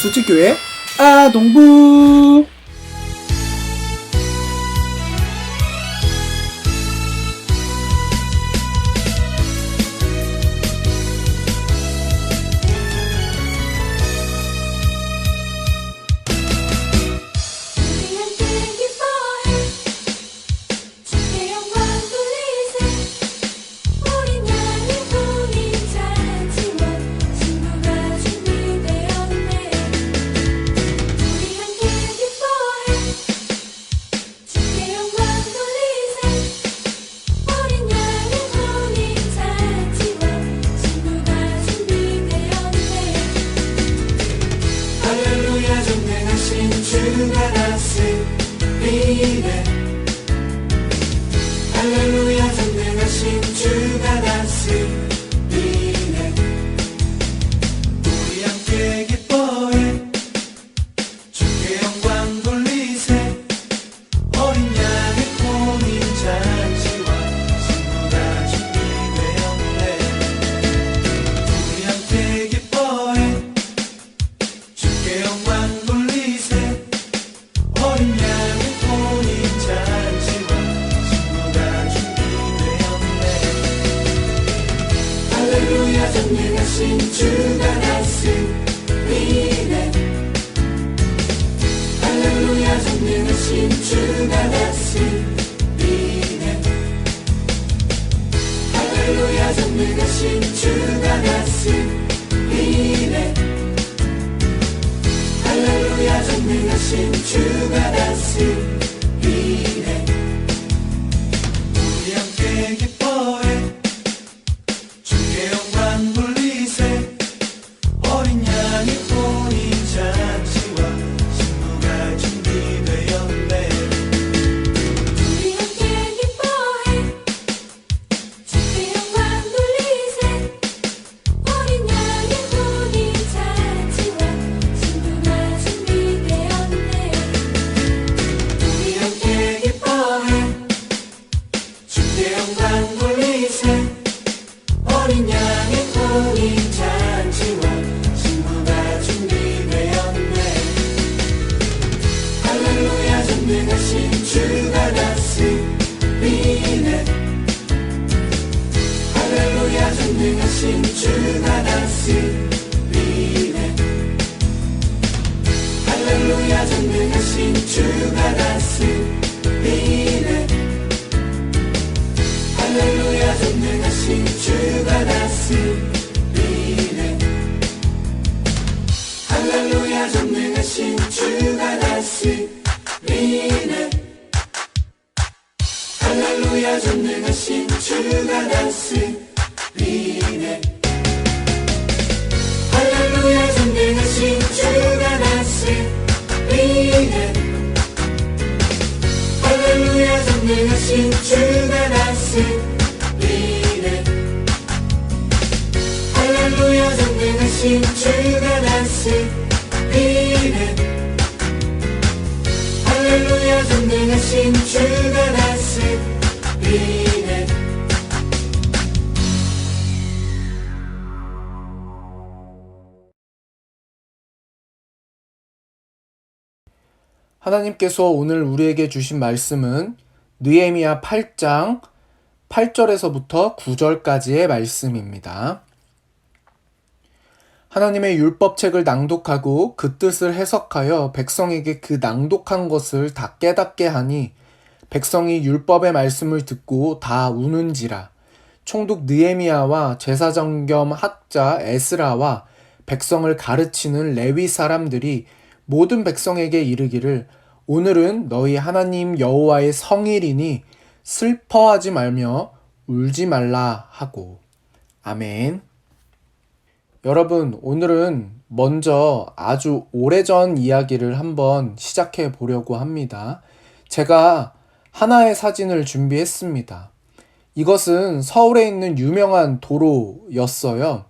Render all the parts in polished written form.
수지교회 아동부. 주가 다스리네. 할렐루야 전능하신 주가 다스리네. 우리 함께 기뻐해 주께 영광 돌리세. 어린 양의 혼인 잔치와 신부가 준비되었네. 우리 함께 기뻐해 주께 영광 돌리세. 어린 양의 혼인 잔치와 신부가 준비되었네. 할렐루야 전능하신 주가 다스리네. 할렐루야 전능하신 주가 다스리네. 할렐루야 전능하신 주가 다스리네. 할렐루야 전능하신 주가 다스리네. 우리 함께 기뻐해 주께 영광 돌리세. 어린 양의 혼인 잔치와 신부가 준비되었네. 우리 함께 기뻐해 주께 영광 돌리세. 어린 양의 혼인 잔치와 신부가 준비되었네. 우리 함께 기뻐해 주께 영광 돌리세. 어린 양의 혼인 잔치와 신부가 준비되었네. 할렐루야 전능하신 주가 다스리네. 할렐루야 전능하신 주가 다스리네. 할렐루야 전능하신 주가 다스리네. 할렐루야 전능하신 주가 다스리네. 할렐루야 전능하신 주가 다스리네. 할렐루야 전능하신 주가 다스리네. 할렐루야 전능하신 주가 다스리네. 할렐루야 전능하신 주가 다스리네. 할렐루야 전능하신 주가 다스리네. 할렐루야 전능하신 주가 다스리네. 하나님께서 오늘 우리에게 주신 말씀은 느헤미야 8장 8절에서부터 9절까지의 말씀입니다. 하나님의 율법책을 낭독하고 그 뜻을 해석하여 백성에게 그 낭독한 것을 다 깨닫게 하니 백성이 율법의 말씀을 듣고 다 우는지라. 총독 느헤미야와 제사장 겸 학자 에스라와 백성을 가르치는 레위 사람들이 모든 백성에게 이르기를 오늘은 너희 하나님 여호와의 성일이니 슬퍼하지 말며 울지 말라 하고. 아멘. 여러분, 오늘은 먼저 아주 오래전 이야기를 한번 시작해 보려고 합니다. 제가 하나의 사진을 준비했습니다. 이것은 서울에 있는 유명한 도로였어요.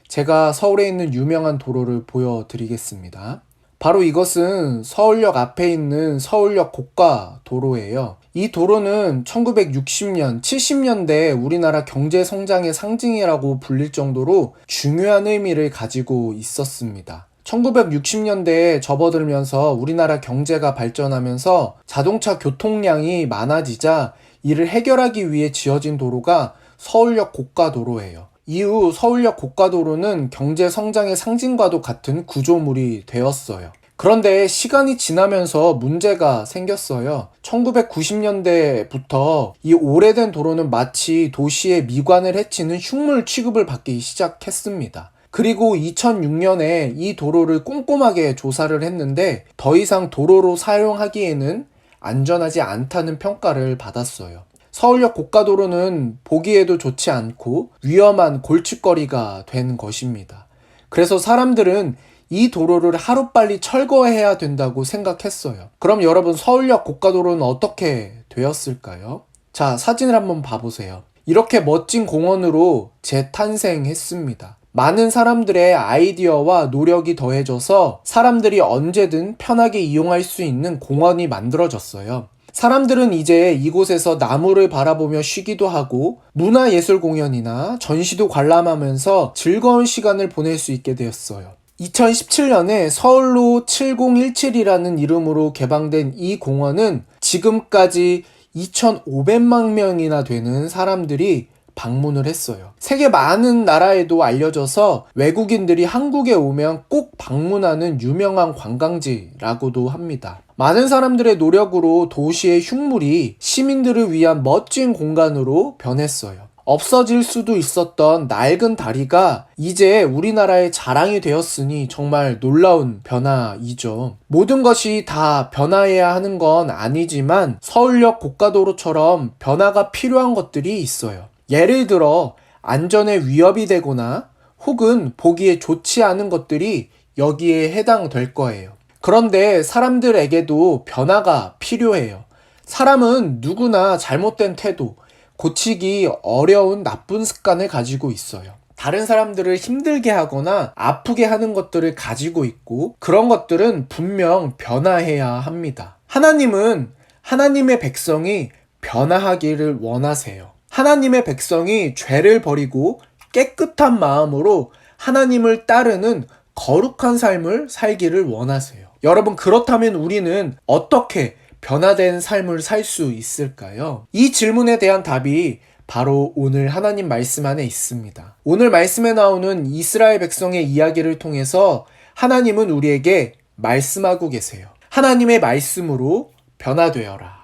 제가 서울에 있는 유명한 도로를 보여드리겠습니다. 바로 이것은 서울역 앞에 있는 서울역 고가 도로예요. 이 도로는 1960년, 70년대 우리나라 경제 성장의 상징이라고 불릴 정도로 중요한 의미를 가지고 있었습니다. 1960년대에 접어들면서 우리나라 경제가 발전하면서 자동차 교통량이 많아지자 이를 해결하기 위해 지어진 도로가 서울역 고가도로예요. 이후 서울역 고가도로는 경제 성장의 상징과도 같은 구조물이 되었어요. 그런데 시간이 지나면서 문제가 생겼어요. 1990년대부터 이 오래된 도로는 마치 도시의 미관을 해치는 흉물 취급을 받기 시작했습니다. 그리고 2006년에 이 도로를 꼼꼼하게 조사를 했는데 더 이상 도로로 사용하기에는 안전하지 않다는 평가를 받았어요. 서울역 고가도로는 보기에도 좋지 않고 위험한 골칫거리가 된 것입니다. 그래서 사람들은 이 도로를 하루빨리 철거해야 된다고 생각했어요. 그럼 여러분, 서울역 고가도로는 어떻게 되었을까요? 자, 사진을 한번 봐보세요. 이렇게 멋진 공원으로 재탄생했습니다. 많은 사람들의 아이디어와 노력이 더해져서 사람들이 언제든 편하게 이용할 수 있는 공원이 만들어졌어요. 사람들은 이제 이곳에서 나무를 바라보며 쉬기도 하고 문화예술 공연이나 전시도 관람하면서 즐거운 시간을 보낼 수 있게 되었어요. 2017년에 서울로 7017이라는 이름으로 개방된 이 공원은 지금까지 2,500만 명이나 되는 사람들이 방문을 했어요. 세계 많은 나라에도 알려져서 외국인들이 한국에 오면 꼭 방문하는 유명한 관광지라고도 합니다. 많은 사람들의 노력으로 도시의 흉물이 시민들을 위한 멋진 공간으로 변했어요. 없어질 수도 있었던 낡은 다리가 이제 우리나라의 자랑이 되었으니 정말 놀라운 변화이죠. 모든 것이 다 변화해야 하는 건 아니지만 서울역 고가도로처럼 변화가 필요한 것들이 있어요. 예를 들어 안전에 위협이 되거나 혹은 보기에 좋지 않은 것들이 여기에 해당될 거예요. 그런데 사람들에게도 변화가 필요해요. 사람은 누구나 잘못된 태도, 고치기 어려운 나쁜 습관을 가지고 있어요. 다른 사람들을 힘들게 하거나 아프게 하는 것들을 가지고 있고 그런 것들은 분명 변화해야 합니다. 하나님은 하나님의 백성이 변화하기를 원하세요. 하나님의 백성이 죄를 버리고 깨끗한 마음으로 하나님을 따르는 거룩한 삶을 살기를 원하세요. 여러분, 그렇다면 우리는 어떻게 변화된 삶을 살 수 있을까요? 이 질문에 대한 답이 바로 오늘 하나님 말씀 안에 있습니다. 오늘 말씀에 나오는 이스라엘 백성의 이야기를 통해서 하나님은 우리에게 말씀하고 계세요. 하나님의 말씀으로 변화되어라.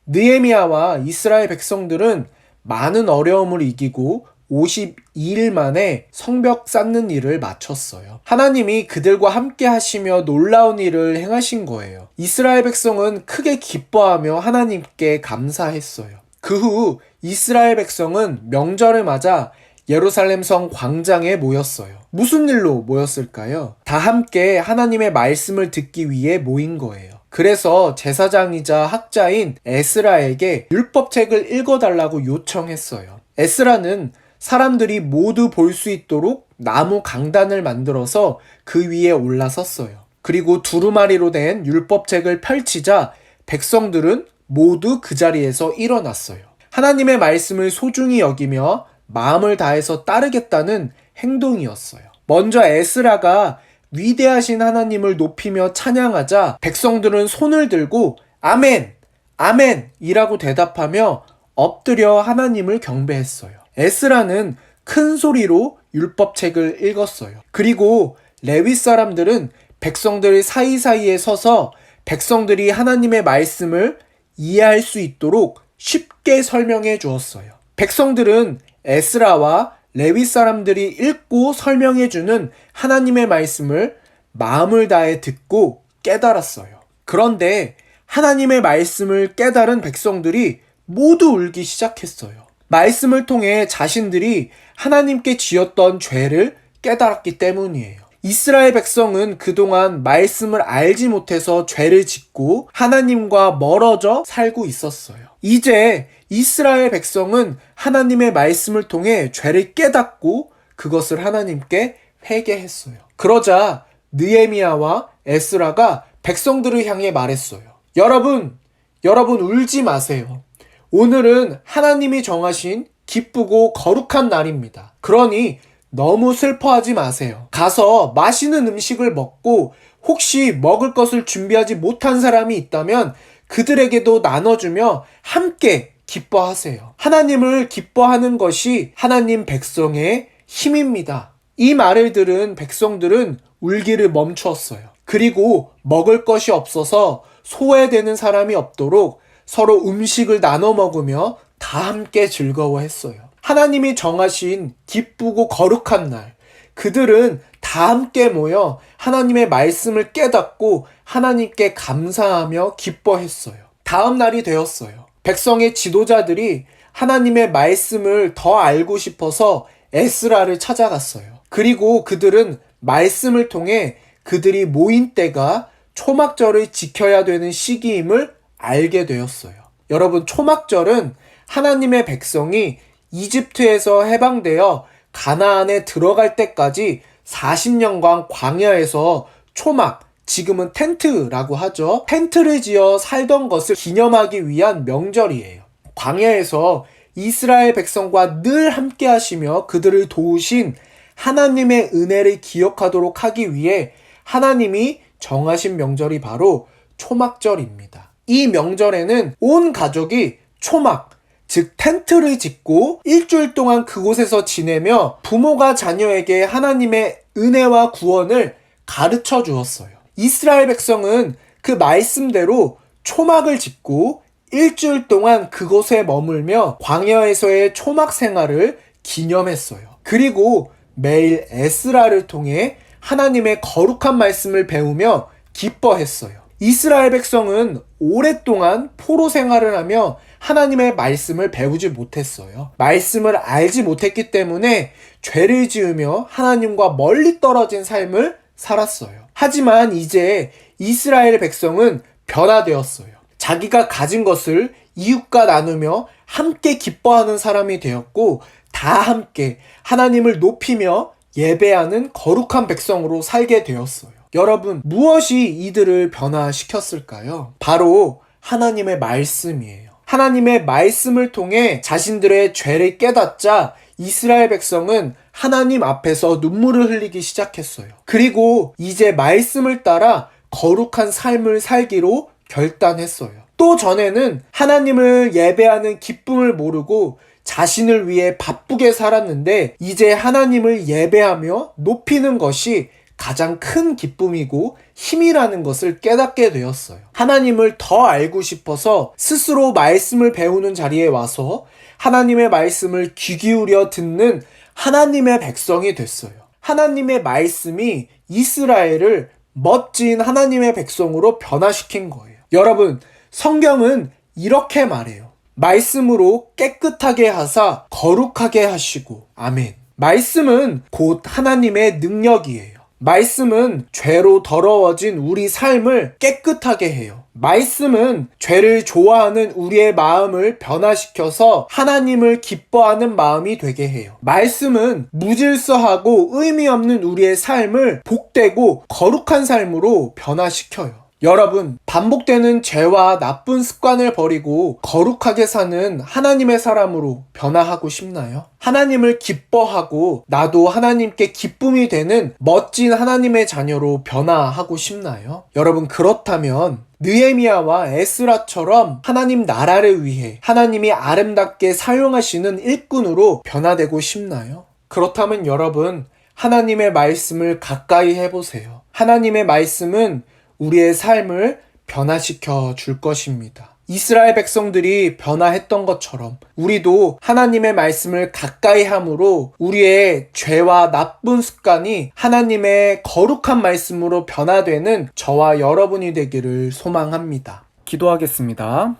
느헤미야와 이스라엘 백성들은 많은 어려움을 이기고 52일 만에 성벽 쌓는 일을 마쳤어요. 하나님이 그들과 함께 하시며 놀라운 일을 행하신 거예요. 이스라엘 백성은 크게 기뻐하며 하나님께 감사했어요. 그 후 이스라엘 백성은 명절을 맞아 예루살렘 성 광장에 모였어요. 무슨 일로 모였을까요? 다 함께 하나님의 말씀을 듣기 위해 모인 거예요. 그래서 제사장이자 학자인 에스라에게 율법책을 읽어달라고 요청했어요. 에스라는 사람들이 모두 볼 수 있도록 나무 강단을 만들어서 그 위에 올라섰어요. 그리고 두루마리로 된 율법책을 펼치자 백성들은 모두 그 자리에서 일어났어요. 하나님의 말씀을 소중히 여기며 마음을 다해서 따르겠다는 행동이었어요. 먼저 에스라가 위대하신 하나님을 높이며 찬양하자 백성들은 손을 들고 아멘! 아멘! 이라고 대답하며 엎드려 하나님을 경배했어요. 에스라는 큰 소리로 율법책을 읽었어요. 그리고 레위 사람들은 백성들 사이사이에 서서 백성들이 하나님의 말씀을 이해할 수 있도록 쉽게 설명해 주었어요. 백성들은 에스라와 레위 사람들이 읽고 설명해 주는 하나님의 말씀을 마음을 다해 듣고 깨달았어요. 그런데 하나님의 말씀을 깨달은 백성들이 모두 울기 시작했어요. 말씀을 통해 자신들이 하나님께 지었던 죄를 깨달았기 때문이에요. 이스라엘 백성은 그동안 말씀을 알지 못해서 죄를 짓고 하나님과 멀어져 살고 있었어요. 이제 이스라엘 백성은 하나님의 말씀을 통해 죄를 깨닫고 그것을 하나님께 회개했어요. 그러자 느헤미야와 에스라가 백성들을 향해 말했어요. 여러분 울지 마세요. 오늘은 하나님이 정하신 기쁘고 거룩한 날입니다. 그러니 너무 슬퍼하지 마세요. 가서 맛있는 음식을 먹고 혹시 먹을 것을 준비하지 못한 사람이 있다면 그들에게도 나눠주며 함께 기뻐하세요. 하나님을 기뻐하는 것이 하나님 백성의 힘입니다. 이 말을 들은 백성들은 울기를 멈추었어요. 그리고 먹을 것이 없어서 소외되는 사람이 없도록 서로 음식을 나눠 먹으며 다 함께 즐거워했어요. 하나님이 정하신 기쁘고 거룩한 날, 그들은 다 함께 모여 하나님의 말씀을 깨닫고 하나님께 감사하며 기뻐했어요. 다음 날이 되었어요. 백성의 지도자들이 하나님의 말씀을 더 알고 싶어서 에스라를 찾아갔어요. 그리고 그들은 말씀을 통해 그들이 모인 때가 초막절을 지켜야 되는 시기임을 알게 되었어요. 여러분, 초막절은 하나님의 백성이 이집트에서 해방되어 가나안에 들어갈 때까지 40년간 광야에서 초막, 지금은 텐트라고 하죠. 텐트를 지어 살던 것을 기념하기 위한 명절이에요. 광야에서 이스라엘 백성과 늘 함께 하시며 그들을 도우신 하나님의 은혜를 기억하도록 하기 위해 하나님이 정하신 명절이 바로 초막절입니다. 이 명절에는 온 가족이 초막, 즉 텐트를 짓고 일주일 동안 그곳에서 지내며 부모가 자녀에게 하나님의 은혜와 구원을 가르쳐 주었어요. 이스라엘 백성은 그 말씀대로 초막을 짓고 일주일 동안 그곳에 머물며 광야에서의 초막 생활을 기념했어요. 그리고 매일 에스라를 통해 하나님의 거룩한 말씀을 배우며 기뻐했어요. 이스라엘 백성은 오랫동안 포로 생활을 하며 하나님의 말씀을 배우지 못했어요. 말씀을 알지 못했기 때문에 죄를 지으며 하나님과 멀리 떨어진 삶을 살았어요. 하지만 이제 이스라엘 백성은 변화되었어요. 자기가 가진 것을 이웃과 나누며 함께 기뻐하는 사람이 되었고 다 함께 하나님을 높이며 예배하는 거룩한 백성으로 살게 되었어요. 여러분, 무엇이 이들을 변화시켰을까요? 바로 하나님의 말씀이에요. 하나님의 말씀을 통해 자신들의 죄를 깨닫자 이스라엘 백성은 하나님 앞에서 눈물을 흘리기 시작했어요. 그리고 이제 말씀을 따라 거룩한 삶을 살기로 결단했어요. 또 전에는 하나님을 예배하는 기쁨을 모르고 자신을 위해 바쁘게 살았는데 이제 하나님을 예배하며 높이는 것이 가장 큰 기쁨이고 힘이라는 것을 깨닫게 되었어요. 하나님을 더 알고 싶어서 스스로 말씀을 배우는 자리에 와서 하나님의 말씀을 귀 기울여 듣는 하나님의 백성이 됐어요. 하나님의 말씀이 이스라엘을 멋진 하나님의 백성으로 변화시킨 거예요. 여러분, 성경은 이렇게 말해요. 말씀으로 깨끗하게 하사 거룩하게 하시고. 아멘. 말씀은 곧 하나님의 능력이에요. 말씀은 죄로 더러워진 우리 삶을 깨끗하게 해요. 말씀은 죄를 좋아하는 우리의 마음을 변화시켜서 하나님을 기뻐하는 마음이 되게 해요. 말씀은 무질서하고 의미 없는 우리의 삶을 복되고 거룩한 삶으로 변화시켜요. 여러분, 반복되는 죄와 나쁜 습관을 버리고 거룩하게 사는 하나님의 사람으로 변화하고 싶나요? 하나님을 기뻐하고 나도 하나님께 기쁨이 되는 멋진 하나님의 자녀로 변화하고 싶나요? 여러분, 그렇다면 느헤미야와 에스라처럼 하나님 나라를 위해 하나님이 아름답게 사용하시는 일꾼으로 변화되고 싶나요? 그렇다면 여러분, 하나님의 말씀을 가까이 해보세요. 하나님의 말씀은 우리의 삶을 변화시켜 줄 것입니다. 이스라엘 백성들이 변화했던 것처럼 우리도 하나님의 말씀을 가까이 함으로 우리의 죄와 나쁜 습관이 하나님의 거룩한 말씀으로 변화되는 저와 여러분이 되기를 소망합니다. 기도하겠습니다.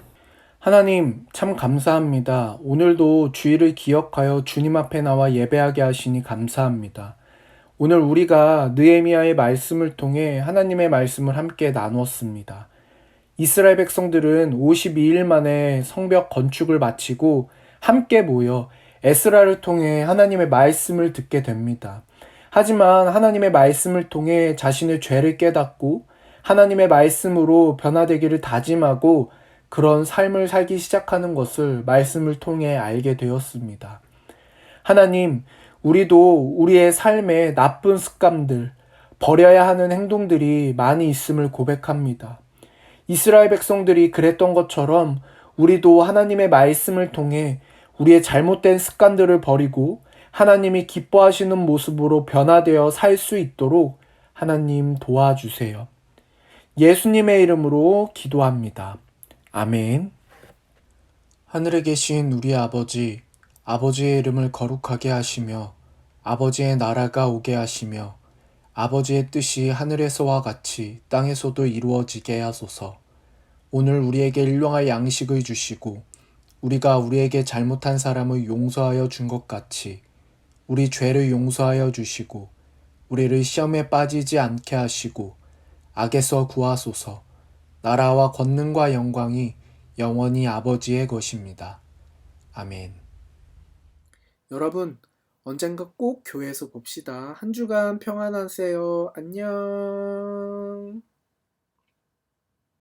하나님, 참 감사합니다. 오늘도 주일을 기억하여 주님 앞에 나와 예배하게 하시니 감사합니다. 오늘 우리가 느헤미야의 말씀을 통해 하나님의 말씀을 함께 나누었습니다. 이스라엘 백성들은 52일 만에 성벽 건축을 마치고 함께 모여 에스라를 통해 하나님의 말씀을 듣게 됩니다. 하지만 하나님의 말씀을 통해 자신의 죄를 깨닫고 하나님의 말씀으로 변화되기를 다짐하고 그런 삶을 살기 시작하는 것을 말씀을 통해 알게 되었습니다. 하나님, 우리도 우리의 삶에 나쁜 습관들, 버려야 하는 행동들이 많이 있음을 고백합니다. 이스라엘 백성들이 그랬던 것처럼 우리도 하나님의 말씀을 통해 우리의 잘못된 습관들을 버리고 하나님이 기뻐하시는 모습으로 변화되어 살 수 있도록 하나님 도와주세요. 예수님의 이름으로 기도합니다. 아멘. 하늘에 계신 우리 아버지, 아버지의 이름을 거룩하게 하시며 아버지의 나라가 오게 하시며 아버지의 뜻이 하늘에서와 같이 땅에서도 이루어지게 하소서. 오늘 우리에게 일용할 양식을 주시고 우리가 우리에게 잘못한 사람을 용서하여 준 것 같이 우리 죄를 용서하여 주시고 우리를 시험에 빠지지 않게 하시고 악에서 구하소서. 나라와 권능과 영광이 영원히 아버지의 것입니다. 아멘. 여러분, 언젠가 꼭 교회에서 봅시다. 한 주간 평안하세요. 안녕.